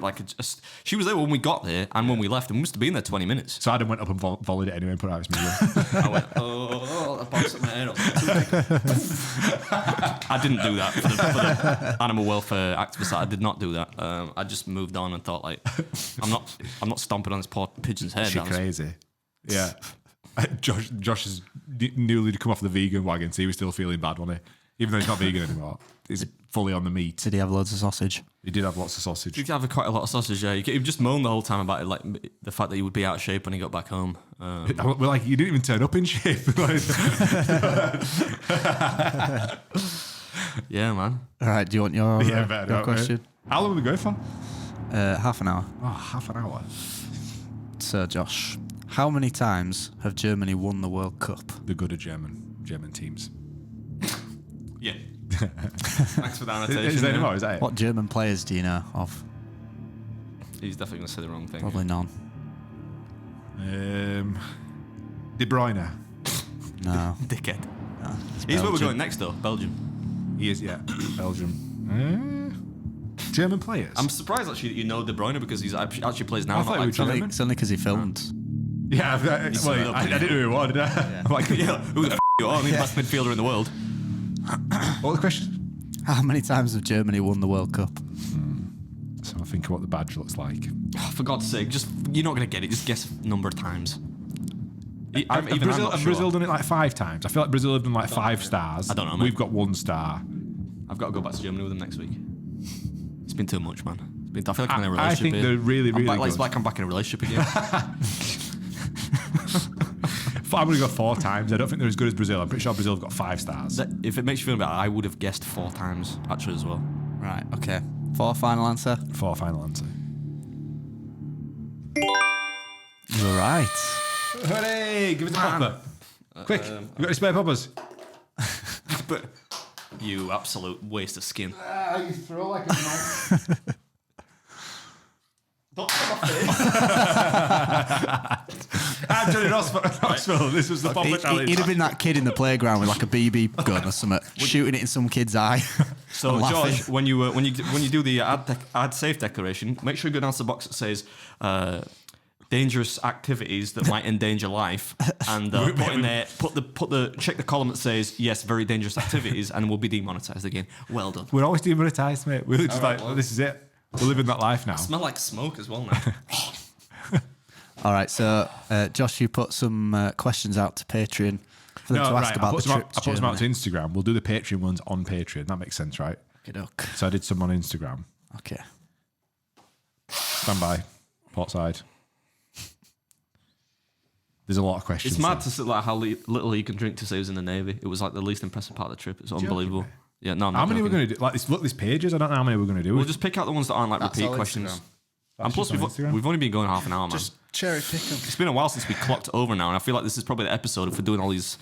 she was there when we got there and when we left, and we must have been there 20 minutes. so Adam went up and volleyed it anyway and put it out his misery. I went, I bounced up my head. I didn't do that for the animal welfare activists. I did not do that. I just moved on and thought like, I'm not stomping on this poor pigeon's head. Shit crazy. Yeah. Josh has newly come off the vegan wagon, so he was still feeling bad, wasn't he? Even though he's not vegan anymore. He's fully on the meat. Did he have loads of sausage? He did have lots of sausage. Did have quite a lot of sausage? Yeah, he just moaned the whole time about it, like the fact that he would be out of shape when he got back home. We're like, you didn't even turn up in shape. Yeah, man. All right, do you want your, your question? How long are we going for? Half an hour. Oh, half an hour. So, Josh, how many times have Germany won the World Cup? The good of German teams. Yeah. Thanks for the annotation. Is there any more? Is that it? What German players do you know of? He's definitely going to say the wrong thing. Probably none. De Bruyne. No. Dickhead. It's He's where we're Belgium. going next, though. Belgium. He is, yeah. Belgium. German players. I'm surprised actually that you know De Bruyne because he's actually plays now. I thought not he like was It's only because he filmed. Yeah, I didn't know who he was, did I? Yeah. Like, yeah, who the f*** you are? He's the best midfielder in the world. What was the question? How many times have Germany won the World Cup? So I think of what the badge looks like. Oh, for God's sake, you're not going to get it. Just guess a number of times. Have Brazil done it like 5 times? I feel like Brazil have done like 5 stars. I don't know, mate. We've got 1 star. I've got to go back to Germany with them next week. It's been too much, man. I feel like I'm in a relationship. I think here. they're really, really good. It's like I'm back in a relationship again. I'm going to go 4 times. I don't think they're as good as Brazil. I'm pretty sure Brazil have got 5 stars. If it makes you feel better, I would have guessed 4 times actually as well. Right, okay. 4 final answer? 4 final answer. You're right. Hooray! Give us a popper. Quick, you got any spare poppers? But you absolute waste of skin. You throw like a knife. Don't put my face. I'm Johnny Knoxville. This was the popper challenge. He'd have been that kid in the playground with like a BB gun or something, shooting it in some kid's eye. So, I'm Josh, laughing. when you do the ad safe declaration, make sure you go down to the box that says dangerous activities that might endanger life, and put in there, check the column that says yes, very dangerous activities, and we'll be demonetized again. Well done. We're always demonetized, mate. We're just right, like, well. this is it. We're living that life now. Smell like smoke as well now. All right, so Josh, you put some questions out to Patreon for them to ask about the trip I put some out to Germany. Instagram. We'll do the Patreon ones on Patreon. That makes sense, right? Okey-doke. So I did some on Instagram. Okay. Stand by. Portside. There's a lot of questions. It's mad there. to see like how little he can drink to say he was in the Navy. It was like the least impressive part of the trip. It's unbelievable. Yeah, no, I'm not How many we're joking. going to do? Like, look, there's pages. I don't know how many we're going to do. We'll just pick out the ones that aren't like That's repeat all questions. Instagram. And plus, just on Instagram? we've only been going half an hour, man. Just cherry pick them. It's been a while since we clocked over now, and I feel like this is probably the episode if we're doing all these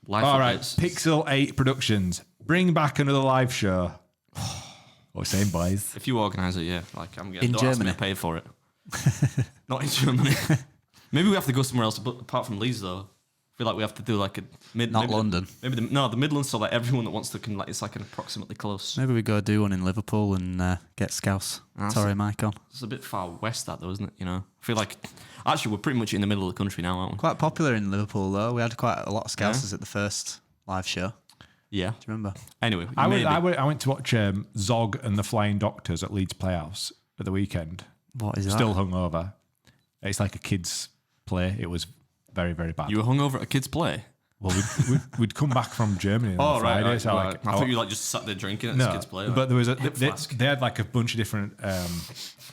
live All right. updates. Pixel 8 Productions. Bring back another live show. What same boys? If you organise it, yeah. Like I'm getting In don't ask me Germany. to pay for it. Not in Germany. Maybe we have to go somewhere else, but apart from Leeds, though. I feel like we have to do like a Not London. Maybe the Midlands, so like everyone that wants to can like it's like an approximately close. Maybe we go do one in Liverpool and get Scouse. Sorry, Mike on. It's a bit far west, that though, isn't it? You know, I feel like actually we're pretty much in the middle of the country now, aren't we? Quite popular in Liverpool though. We had quite a lot of Scousers at the first live show. Yeah. Do you remember? Anyway, I maybe. went to watch Zog and the Flying Doctors at Leeds Playhouse at the weekend. What is that? Still hungover. It's like a kids' play. It was very, very bad. You were hungover at a kid's play. Well, we'd come back from Germany on Friday. So like, I thought you like just sat there drinking at this kid's play. Like. but there was flask. they had like a bunch of different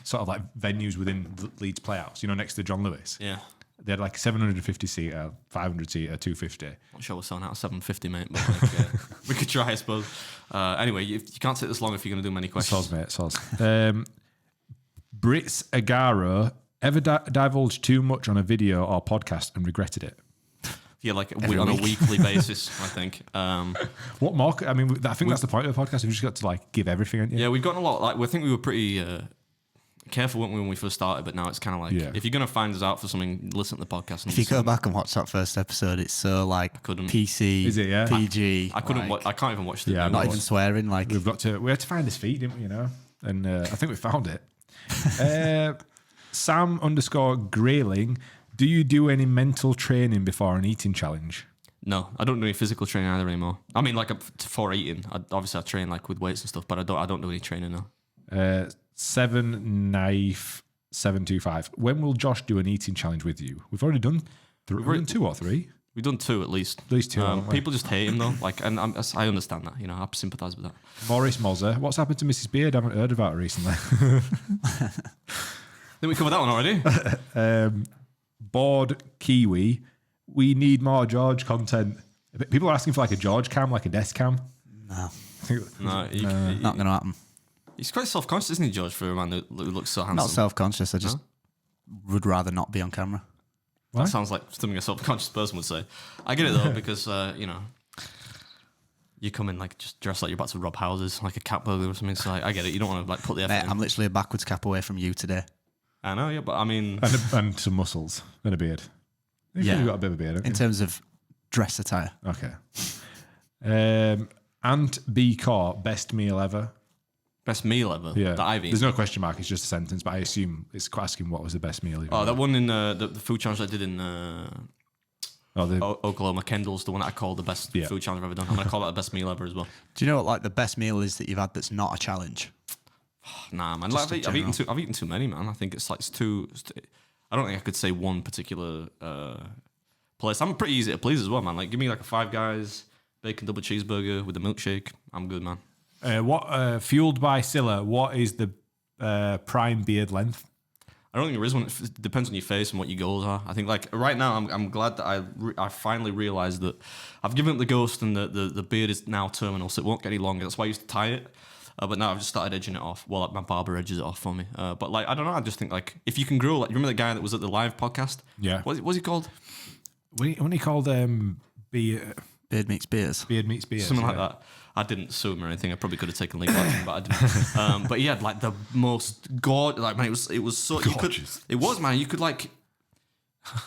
sort of like venues within the Leeds Playhouse. You know, next to John Lewis. Yeah. They had like 750 seater, 500 seater, 250. Not sure we're selling out of 750, mate, but like, we could try, I suppose. Anyway, you can't take this long if you're going to do many questions. Soz, mate, soz. Brits Agaro ever divulged too much on a video or podcast and regretted it? Yeah, like Every on a week. weekly basis, I think. What more? I mean, I think that's the point of the podcast. We've just got to like give everything. Haven't you? Yeah, we've gotten a lot. Like, I think we were pretty careful, weren't we, when we first started? But now it's kind of like, Yeah. if you're going to find us out for something, listen to the podcast. And If you go listen. back and watch that first episode, it's so like couldn't. PC, Is it, yeah? PG. I couldn't. like, I can't even watch the. Yeah, not no, even swearing. Like we had to find his feed, didn't we? You know, and I think we found it. Sam _ Grayling, do you do any mental training before an eating challenge? No, I don't do any physical training either anymore. I mean, like for eating, obviously I train like with weights and stuff, but I don't do any training now. 7 Knife 725. When will Josh do an eating challenge with you? We've already done we've done 2 or 3. We've done 2 at least. At least 2. haven't we? People just hate him though. Like, and I understand that. You know, I sympathise with that. Morris Mozer, what's happened to Mrs. Beard? I haven't heard about her recently. Think we covered that one already. Bored Kiwi, we need more George content. People are asking for like a George cam, like a desk cam. no, I think, No, not going to happen. he's quite self-conscious, isn't he, George, for a man who looks so handsome? Not self-conscious. I just would rather not be on camera. That sounds like something a self-conscious person would say. I get it though, because you know, you come in like just dressed like you're about to rob houses, like a cat burglar or something. So I get it. You don't want to like put the effort Mate, in. I'm literally a backwards cap away from you today. I know, yeah, but I mean, and some muscles and a beard. Yeah. You've got a bit of a beard, haven't In you? terms of dress attire, Okay. Ant B. Core, best meal ever. best meal ever Yeah. that I've eaten. There's no question mark, it's just a sentence, but I assume it's asking what was the best meal you've Oh, ever that one in the food challenge I did in Oh, the, Oklahoma, Kendall's the one that I call the best Yeah. food challenge I've ever done. I'm gonna call that the best meal ever as well. do you know what like the best meal is that you've had that's not a challenge? Nah, man, Just like, in I've eaten too many, man. I think it's like it's too. I don't think I could say one particular place. I'm pretty easy to please as well, man. Like, give me like a Five Guys bacon double cheeseburger with a milkshake. I'm good, man. fueled by Scylla, what is the prime beard length? I don't think there is one. It depends on your face and what your goals are. I think like right now, I'm glad that I finally realised that I've given up the ghost and the beard is now terminal, so it won't get any longer. That's why I used to tie it. But now I've just started edging it off. Well, like my barber edges it off for me. But like I don't know. I just think like if you can grow, like you remember the guy that was at the live podcast? Yeah. What's he called? When he called Beard meets beers. beard meets beard, Something like that. I didn't sue him or anything. I probably could have taken legal action, but I didn't. But he had like the most gorgeous. Like man, it was so Gorgeous. it was man. You could like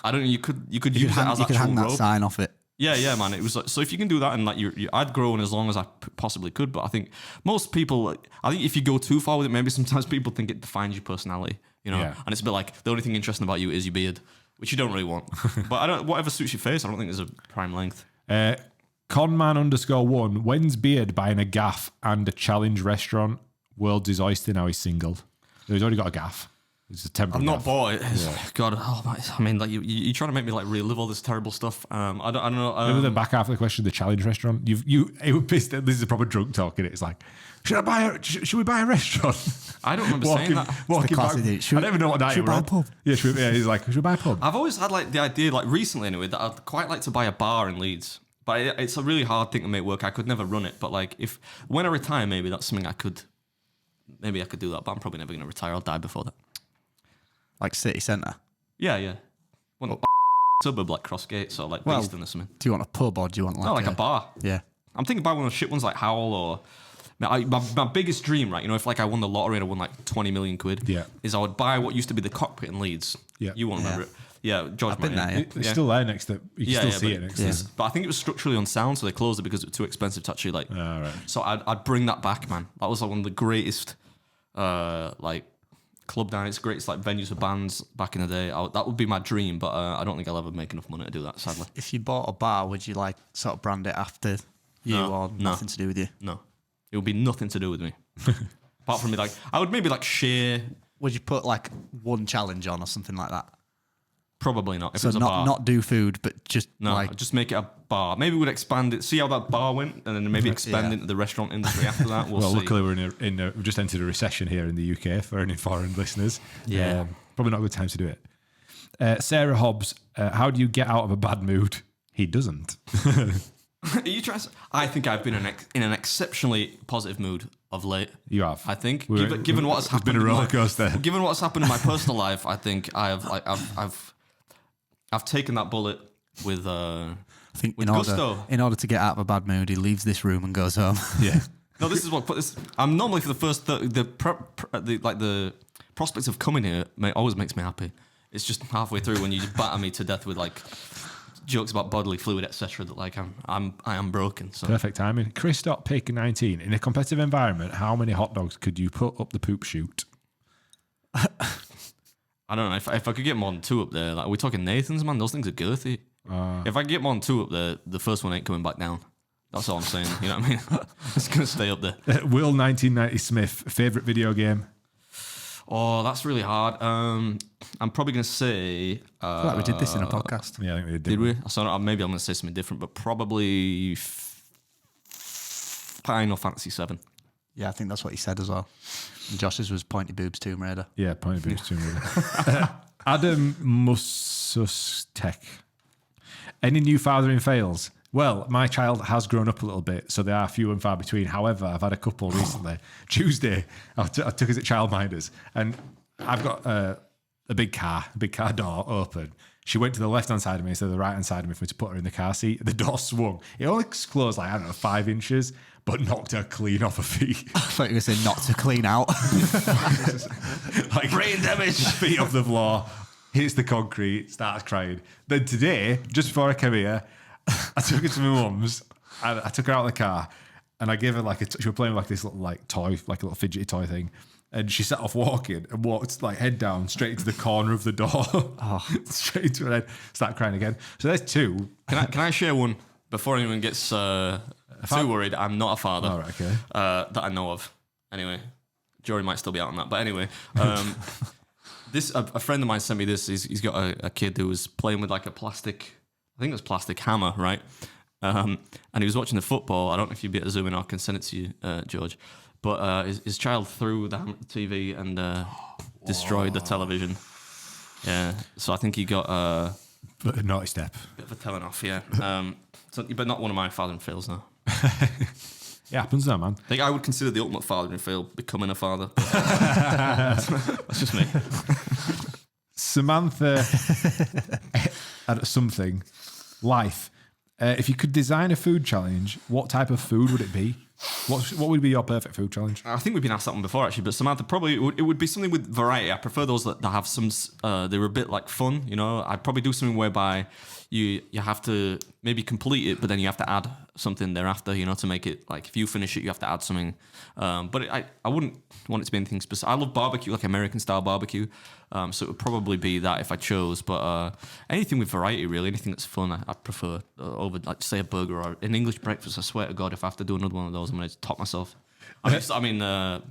I don't know. You could use it as You could actual hang that robe. sign off it. Yeah, man. It was like, so if you can do that and like I'd grown as long as I possibly could, but I think most people, I think if you go too far with it, maybe sometimes people think it defines your personality, you know. Yeah. And it's a bit like the only thing interesting about you is your beard, which you don't really want. But whatever suits your face, I don't think there's a prime length. Conman_1, when's beard buying a gaff and a challenge restaurant? World's his oyster, now he's single. He's already got a gaff. It's a temporary. I've not gaff. bought it. God, I mean, like you're trying to make me like relive all this terrible stuff. I don't know. Remember the back half of the question, the challenge restaurant. It would piss. This is a proper drunk talk, and it's like, should we buy a restaurant? I don't remember saying that. Walking back, classic, I don't even know what night should we we're buy a on. pub? Yeah, he's like, should we buy a pub? I've always had like the idea, like recently anyway, that I'd quite like to buy a bar in Leeds. But it's a really hard thing to make work. I could never run it. But like, when I retire, maybe that's something I could do that. But I'm probably never going to retire. I'll die before that. Like city centre. Yeah. Well, suburb like Crossgates or like Beeston or something. Do you want a pub or do you want No, like a bar. Yeah. I'm thinking about one of those shit ones like Howl or... My biggest dream, right? You know, if like I won the lottery and I won like 20 million quid, is I would buy what used to be the cockpit in Leeds. Yeah. You won't remember it. Yeah, George. I've been there, yeah. It's still there next to. You can still see it next to. it. But I think it was structurally unsound, so they closed it because it was too expensive to actually like. All right. So I'd bring that back, man. That was like one of the greatest, like club nights, greatest like venues for bands back in the day. That would be my dream, but I don't think I'll ever make enough money to do that. Sadly. If you bought a bar, would you like sort of brand it after you or nothing to do with you? No, it would be nothing to do with me. Apart from me, like I would maybe like share. Would you put like one challenge on or something like that? Probably not. If So it was a bar. not do food, but just No, like just make it a bar. Maybe we'd expand it. See how that bar went, and then maybe expand into the restaurant industry after that. We'll see. Luckily we've just entered a recession here in the UK for any foreign listeners. Yeah. Probably not a good time to do it. Sarah Hobbs, how do you get out of a bad mood? He doesn't. Are you trying? I think I've been in an exceptionally positive mood of late. You have. I think, We're- given what has it's happened, been a in my- roller coaster. Given what's happened in my personal life, I think I've taken that bullet with. I think with in gusto. order to get out of a bad mood, he leaves this room and goes home. Yeah. No, this is what put this. I'm normally for the first the prospects of coming here always makes me happy. It's just halfway through when you just batter me to death with like jokes about bodily fluid, etc. That like I am broken. So Perfect timing. Chris.Pick19, in a competitive environment, how many hot dogs could you put up the poop chute? I don't know if I could get more than 2 up there. Like, are we talking Nathan's, man? Those things are girthy. If I get more than 2 up there, the first one ain't coming back down. That's all I'm saying. You know what I mean? It's gonna stay up there. Will 1990 Smith, favourite video game? Oh, that's really hard. I'm probably gonna say. I feel like we did this in a podcast. Yeah, I think we did. Did we? So maybe I'm gonna say something different, but probably Final Fantasy 7. Yeah, I think that's what he said as well. And Josh's was Pointy Boobs Tomb Raider. Yeah, point of view. Adam Musustek. Any new fathering fails? Well, my child has grown up a little bit, so they are few and far between. However, I've had a couple recently. Tuesday, I took us at childminders, and I've got a big car door open. She went to the left-hand side of me instead of the right-hand side of me for me to put her in the car seat. The door swung. It only closed like, 5 inches, but knocked her clean off her feet. I thought you were going to say not to clean out. Like brain damage. Feet off the floor, hits the concrete, starts crying. Then today, just before I came here, I took her to my mum's. I took her out of the car, and I gave her she was playing with this little toy, like a little fidgety toy thing. And she set off walking and walked head down straight into the corner of the door. Straight into her head. Start crying again. So there's 2. Can I share one before anyone gets too worried? I'm not a father. All right, okay. That I know of. Anyway, jury might still be out on that. But anyway, a friend of mine sent me this. He's got a kid who was playing with like a plastic, I think it was plastic hammer, right? And he was watching the football. I don't know if you'd be able to zoom in or I can send it to you, George. But his child threw the TV and destroyed the television. Yeah, so I think he got a naughty step. bit of a telling off, yeah. But not one of my fathering fails, no. It happens now, man. I think I would consider the ultimate fathering fail becoming a father. That's just me. Samantha at something. Life. If you could design a food challenge, what type of food would it be? What would be your perfect food challenge? I think we've been asked that one before, actually, but Samantha, probably it would be something with variety. I prefer those that have some, they're a bit like fun, you know. I'd probably do something whereby you have to maybe complete it, but then you have to add something thereafter, you know, to make it, like, if you finish it, you have to add something. But I wouldn't want it to be anything specific. I love barbecue, like American-style barbecue, so it would probably be that if I chose. But anything with variety, really, anything that's fun, I prefer over, like, say, a burger or an English breakfast. I swear to God, if I have to do another one of those, I'm going to top myself. I don't mean that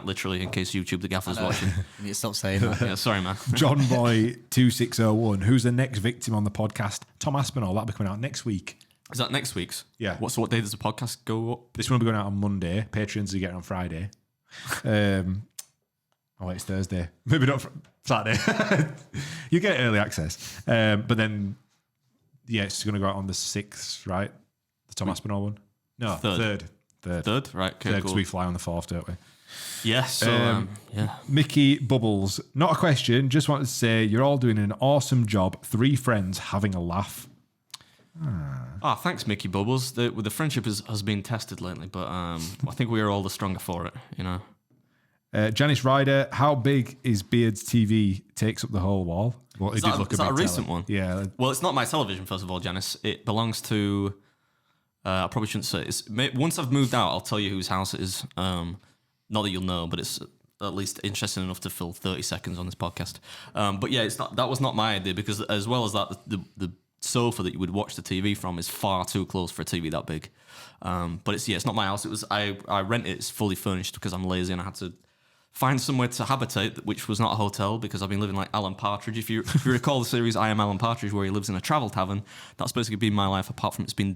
literally, in case YouTube, the gaffer's watching. You need to stop saying that. Yeah, sorry, man. John Boy 2601, who's the next victim on the podcast? Tom Aspinall. That'll be coming out next week. Is that next week's? Yeah. What day does the podcast go up? This one will be going out on Monday. Patrons are getting on Friday. It's Thursday. Maybe not Saturday. You get early access. But then, yeah, it's going to go out on the 6th, right? The Tom Aspinall one? No, third. Third? Right, okay, Because cool. we fly on the 4th, don't we? Yeah, so, yeah. Mickey Bubbles, not a question, just wanted to say you're all doing an awesome job. 3 friends having a laugh. Thanks, Mickey Bubbles. The friendship has been tested lately, but I think we are all the stronger for it, you know. Janice Ryder, how big is Beard's TV? Takes up the whole wall. Well, Is that a recent one? Yeah. Well, it's not my television, first of all, Janice. It belongs to... I probably shouldn't say it. Once I've moved out, I'll tell you whose house it is. Not that you'll know, but it's at least interesting enough to fill 30 seconds on this podcast. But yeah, that was not my idea, because as well as that, the sofa that you would watch the TV from is far too close for a TV that big. But it's not my house. It was I rent it. It's fully furnished because I'm lazy and I had to find somewhere to habitate, which was not a hotel, because I've been living like Alan Partridge. If you recall the series I Am Alan Partridge, where he lives in a travel tavern, that's basically been my life, apart from it's been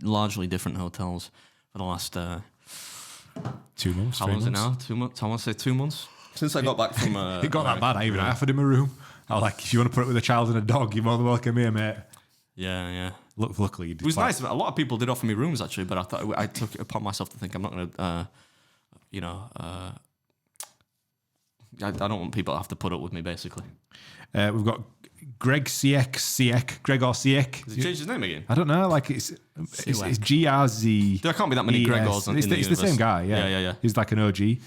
largely different hotels for the last 2 months. how long is it now? 2 months. I want to say 2 months since I got back from. It got that bad. I even offered him a room. I was like, if you want to put it with a child and a dog, you're more than welcome here, mate. Yeah. Luckily, It was nice. A lot of people did offer me rooms, actually, but I thought I took it upon myself to think I'm not going to, I don't want people to have to put up with me, basically. We've got Greg Siek, Gregor Siek. Has he changed his name again? I don't know. Like it's GRZ. There can't be that many Gregors in the It's the universe. same guy. Yeah. He's like an OG.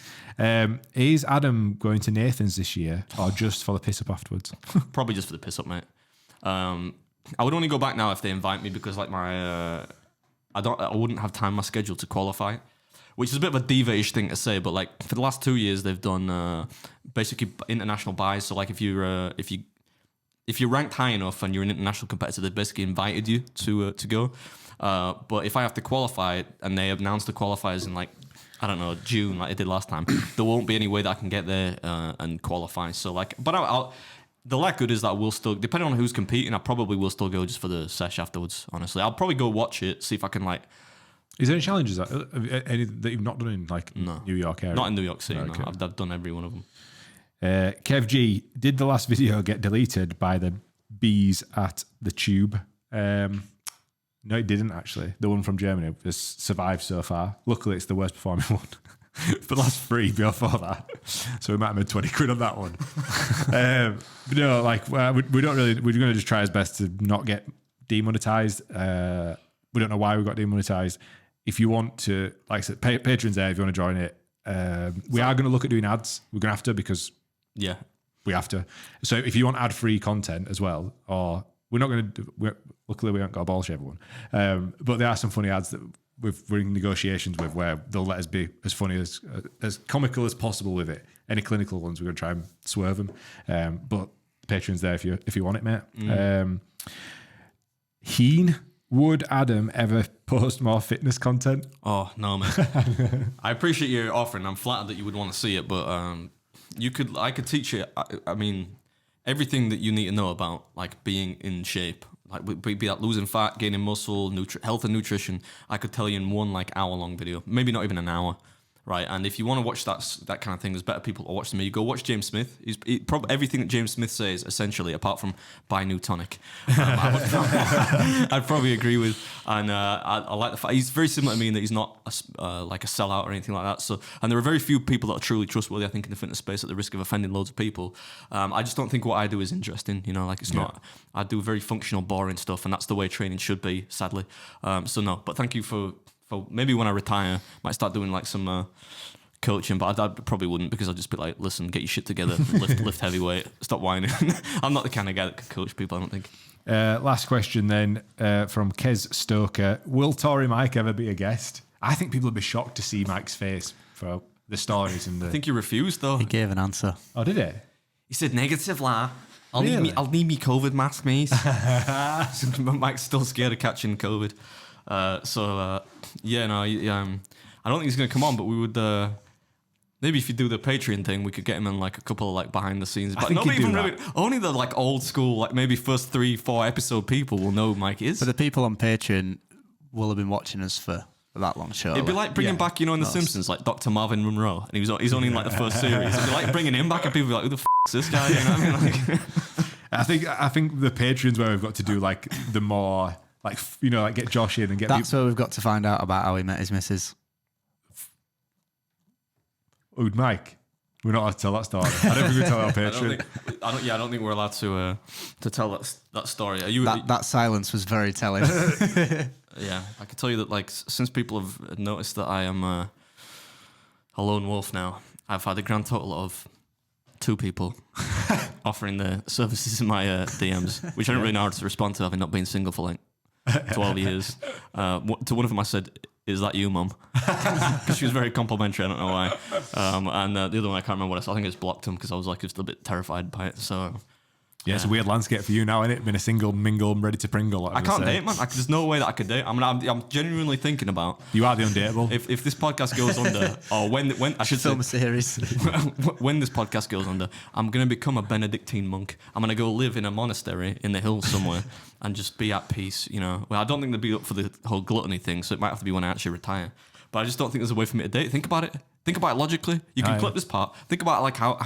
Is Adam going to Nathan's this year, or just for the piss up afterwards? Probably just for the piss up, mate. I would only go back now if they invite me, because like I wouldn't have time in my schedule to qualify, which is a bit of a diva-ish thing to say, but like for the last 2 years they've done basically international buys. So like if you're ranked high enough and you're an international competitor, they basically invited you to go. But if I have to qualify and they announce the qualifiers in like, I don't know, June like they did last time, there won't be any way that I can get there and qualify. So like, but the likelihood is that I will still, depending on who's competing, I probably will still go just for the sesh afterwards, honestly. I'll probably go watch it, see if I can like... Is there any challenges that you've not done in like New York area? Not in New York City, Okay. no. I've done every one of them. Kev G, did the last video get deleted by the bees at the tube? No, it didn't actually. The one from Germany has survived so far. Luckily, it's the worst performing one. For the last 3 before that. So we might have made 20 quid on that one. But no, like we don't really, we're going to just try our best to not get demonetized. We don't know why we got demonetized. If you want to, like I said, patrons there, if you want to join it, we are going to look at doing ads. We're going to have to, because Yeah. we have to. So if you want ad-free content as well, or we're not going to do, luckily we haven't got a ball shaver one, but there are some funny ads that we're in negotiations with where they'll let us be as funny as comical as possible with it. Any clinical ones, we're going to try and swerve them. But patrons there if you want it, mate. Heen, would Adam ever post more fitness content? Oh, no, man. I appreciate your offering. I'm flattered that you would want to see it, but I could teach you, I mean, everything that you need to know about like being in shape. Like be that losing fat, gaining muscle, health and nutrition. I could tell you in one like hour-long video, maybe not even an hour, right? And if you want to watch that kind of thing, there's better people to watch than me. You go watch James Smith. Probably everything that James Smith says, essentially, apart from buy new tonic, I'd probably agree with. And I like the fact he's very similar to me in that he's not like a sellout or anything like that. So, and there are very few people that are truly trustworthy, I think, in the fitness space at the risk of offending loads of people. I just don't think what I do is interesting. You know, like it's not. I do very functional, boring stuff, and that's the way training should be, sadly. So no, but thank you for for maybe when I retire, might start doing like some coaching, but I probably wouldn't, because I'd just be like, listen, get your shit together, lift heavyweight, stop whining. I'm not the kind of guy that can coach people, I don't think. Last question then from Kez Stoker. Will Tory Mike ever be a guest? I think people would be shocked to see Mike's face for the stories and the... I think he refused though. He gave an answer. Oh, did he? He said negative, la. I'll Really? need me COVID mask, mate. Mike's still scared of catching COVID. I don't think he's going to come on, but we would... maybe if you do the Patreon thing, we could get him in like a couple of like behind the scenes. But think nobody he'd do even really, only the like old school, like maybe first 3-4 episode people will know who Mike is. But the people on Patreon will have been watching us for that long show. It'd be like bringing back, in The Simpsons, like Dr. Marvin Monroe, and he's only in like the first series. It'd be like bringing him back, and people would be like, who the is this guy? You know what I mean? Like, I think the Patreon's where we've got to do like the more like like get Josh in and get. That's where we've got to find out about how he met his missus. Oh, Mike, we're not allowed to tell that story. I don't think we tell our Patreon. I don't think we're allowed to tell that story. Are you? That silence was very telling. Yeah, I can tell you that like since people have noticed that I am a lone wolf now, I've had a grand total of 2 people offering their services in my DMs, which I don't really know how to respond to, having not been single for like 12 years. To one of them I said, "Is that you, Mum?" Because she was very complimentary. I don't know why. And the other one, I can't remember what I said. I think I just blocked him because I was like just a bit terrified by it. So yeah, it's a weird landscape for you now, isn't it? Been a single mingle, ready to pringle. I can't date, man. There's no way that I could date. I mean, I'm genuinely thinking about. You are the undateable. If this podcast goes under, or when I should Film a say, series. when this podcast goes under, I'm gonna become a Benedictine monk. I'm gonna go live in a monastery in the hills somewhere and just be at peace. Well, I don't think they'd be up for the whole gluttony thing, so it might have to be when I actually retire. But I just don't think there's a way for me to date. Think about it. Think about it logically. You can clip this part. Think about like how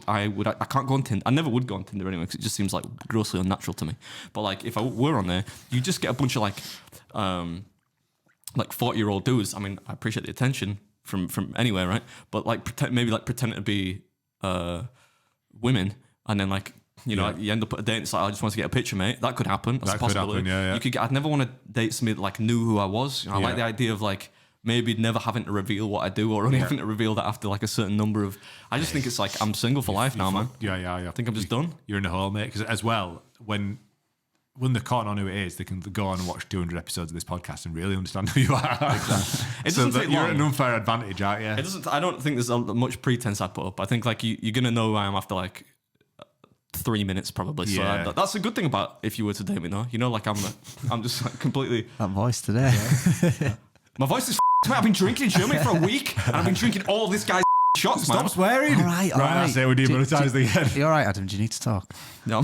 I would. I can't go on Tinder. I never would go on Tinder anyway because it just seems like grossly unnatural to me. But like if I were on there, you just get a bunch of like 40-year-old dudes. I mean, I appreciate the attention from anywhere, right? But like pretending to be women, and then like you end up at a date. And it's like, I just want to get a picture, mate. That could happen. That's a possibility. Yeah. You could. I'd never want to date somebody that like knew who I was. I like the idea of like. Maybe never having to reveal what I do, or only having to reveal that after like a certain number of. I just think it's like I'm single for life now, man. Yeah. I think I'm just done. You're in the hole, mate. Because as well, when they're caught on who it is, they can go on and watch 200 episodes of this podcast and really understand who you are. It doesn't take long. You're at an unfair advantage, aren't you? It doesn't. I don't think there's much pretense I put up. I think like you're gonna know who I am after like 3 minutes probably. So that's a good thing about if you were to date me, though. Like I'm just like completely. That voice today. My voice is. I've been drinking in Germany for a week, and I've been drinking all this guy's shots, man. Stop swearing. All right. I say we demonetized again. You're all right, Adam. Do you need to talk? No.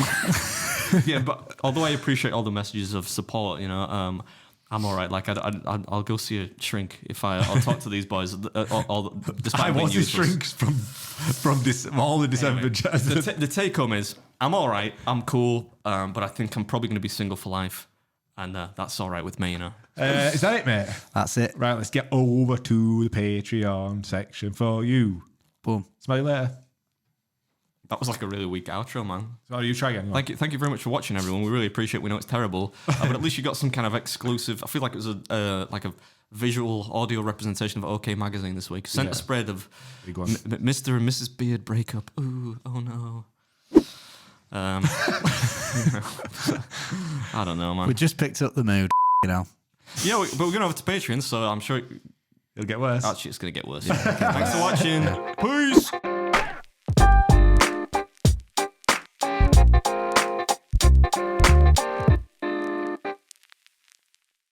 Yeah, but although I appreciate all the messages of support, I'm all right. Like I'll go see a shrink if I'll talk to these boys. Despite I want to shrink from this all the December. Anyway, the take home is I'm all right. I'm cool, but I think I'm probably going to be single for life, and that's all right with me, Is that it, mate? That's it. Right, let's get over to the Patreon section for you. Boom. Smell you later. That was like a really weak outro, man. So you try again. Thank you very much for watching, everyone. We really appreciate. We know it's terrible, but at least you got some kind of exclusive. I feel like it was a visual audio representation of OK Magazine this week. Sent a spread of Mr. and Mrs. Beard breakup. Ooh, oh no. I don't know, man. We just picked up the mood, Yeah, but we're going over to Patreon, so I'm sure it'll get worse. Actually, it's going to get worse. Thanks for watching. Peace.